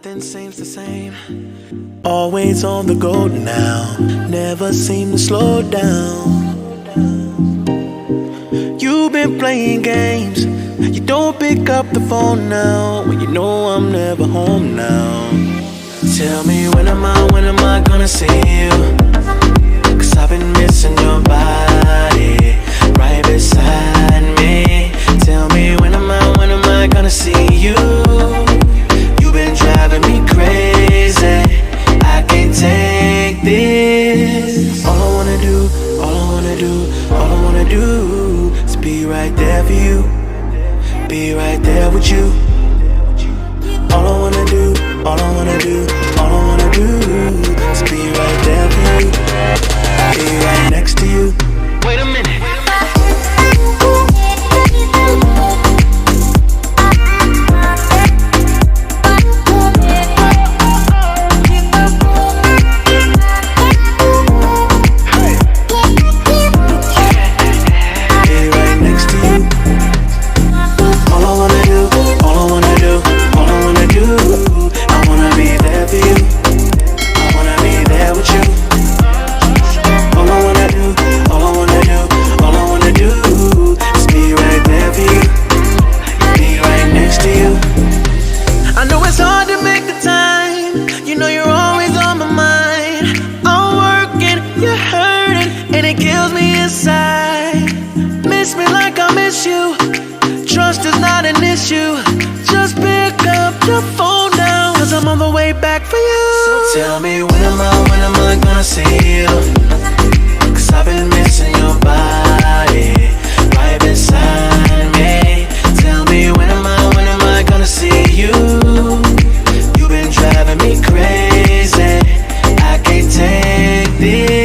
nothing seems the same. Always on the go now, never seem to slow down. You've been playing games, you don't pick up the phone now, when you know I'm never home now. Tell me when am I gonna see you? Cause I've been missing your body right beside me. Tell me when am I gonna see you? You've been driving me crazy, I can't take this. All I wanna do is be right there for you, be right there with you. All I wanna do is be right there for you, be right next to you. Wait a minute. Miss me like I miss you. Trust is not an issue. Just pick up your phone now, cause I'm on the way back for you. So tell me when am I gonna see you? Cause I've been missing your body right beside me. Tell me when am I gonna see you? You've been driving me crazy, I can't take this.